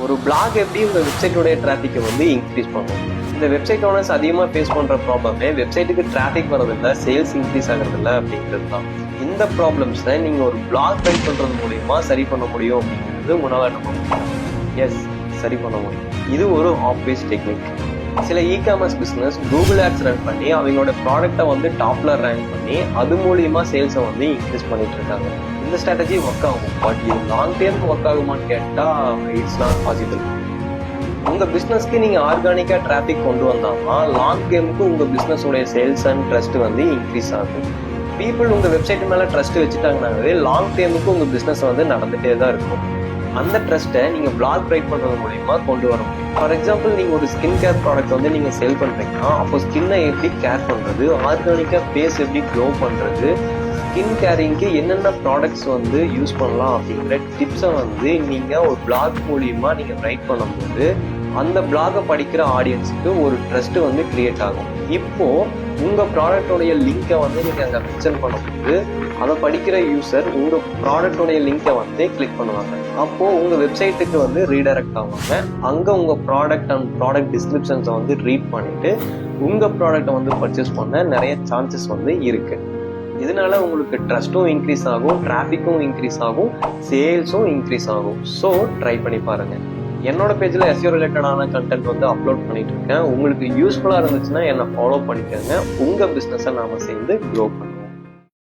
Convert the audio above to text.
ஒரு பிளாக் எப்படி உங்க வெப்சைட்டோட டிராஃபிக்கை வந்து இன்க்ரீஸ் பண்ணும்? இந்த வெப்சைட் ஓனர்ஸ் அதிகமாக ஃபேஸ் பண்ற ப்ராப்ளமே வெப்சைட்டுக்கு டிராஃபிக் வரதில்லை, சேல்ஸ் இன்க்ரீஸ் ஆகிறதில்ல அப்படிங்கிறது தான். இந்த ப்ராப்ளம்ஸை நீங்க ஒரு பிளாக் ரைட் பண்றது மூலியமா சரி பண்ண முடியும் அப்படிங்கிறது உங்களால் நம்ப முடியும். எஸ், சரி பண்ண முடியும். இது ஒரு ஆப்வியஸ் டெக்னிக். சில e-commerce business Google ads run பண்ணி அவங்களோட ப்ராடக்டை வந்து டாப்ல ரேங்க் பண்ணி அது மூலியமா சேல்ஸை வந்து இன்க்ரீஸ் பண்ணிட்டு இருக்காங்க. இந்த ஸ்ட்ராட்டஜி ஒர்க் ஆகும். பட் இது லாங் டேர்ம் ஒர்க் ஆகுமான்னு கேட்டா இட்ஸ் நாட் பாசிபிள். உங்க பிசினஸ்க்கு நீங்க ஆர்கானிக்கா டிராபிக் கொண்டு வந்தாமா லாங் டேர்முக்கு உங்க பிசினஸோட சேல்ஸ் அண்ட் ட்ரஸ்ட் வந்து இன்க்ரீஸ் ஆகும். பீப்புள் உங்க வெப்சைட் மேல ட்ரஸ்ட் வச்சுட்டாங்கன்னாவே லாங் டேர்முக்கு உங்க பிசினஸ் வந்து நடந்துட்டே தான் இருக்கும். அந்த ட்ரஸ்ட்டை நீங்க பிளாக் ரைட் பண்றது மூலியமா கொண்டு வர முடியும். ஃபார் எக்ஸாம்பிள், நீங்க ஒரு ஸ்கின் கேர் ப்ராடக்ட் வந்து நீங்க சேல் பண்றீங்கன்னா அப்போ ஸ்கின்னை எப்படி கேர் பண்றது, ஆர்கானிக்கா ஃபேஸ் எப்படி க்ளோ பண்றது, ஸ்கின் கேரிங்க்கு என்னென்ன ப்ராடக்ட்ஸ் வந்து யூஸ் பண்ணலாம் அப்படிங்கிற டிப்ஸை வந்து நீங்க ஒரு பிளாக் மூலியமா நீங்க ரைட் பண்ணும்போது அந்த பிளாகை படிக்கிற ஆடியன்ஸுக்கு ஒரு ட்ரஸ்ட் வந்து கிரியேட் ஆகும். இப்போ உங்க ப்ராடக்டோடைய லிங்கை வந்து நீங்க அங்கே மென்ஷன் பண்ணும்போது அதை படிக்கிற யூசர் உங்க ப்ராடக்டோடைய லிங்கை வந்து கிளிக் பண்ணுவாங்க. அப்போ உங்க வெப்சைட்டுக்கு வந்து ரீடைரக்ட் ஆவாங்க. அங்க உங்க ப்ராடக்ட் அண்ட் ப்ராடக்ட் டிஸ்கிரிப்ஷன்ஸை வந்து ரீட் பண்ணிட்டு உங்க ப்ராடக்டை வந்து பர்ச்சேஸ் பண்ண நிறைய சான்சஸ் வந்து இருக்கு. இதனால உங்களுக்கு ட்ரஸ்ட்டும் இன்க்ரீஸ் ஆகும், டிராஃபிக்கும் இன்க்ரீஸ் ஆகும், சேல்ஸும் இன்க்ரீஸ் ஆகும். ஸோ ட்ரை பண்ணி பாருங்க. என்னோட பேஜ்ல SEO ரிலேட்டடான கண்டென்ட் வந்து அப்லோட் பண்ணிட்டு இருக்கேன். உங்களுக்கு யூஸ்ஃபுல்லா இருந்துச்சுன்னா என்னை ஃபாலோ பண்ணிக்கோங்க. உங்க பிசினஸை நாம சேர்ந்து க்ரோ பண்ணலாம்.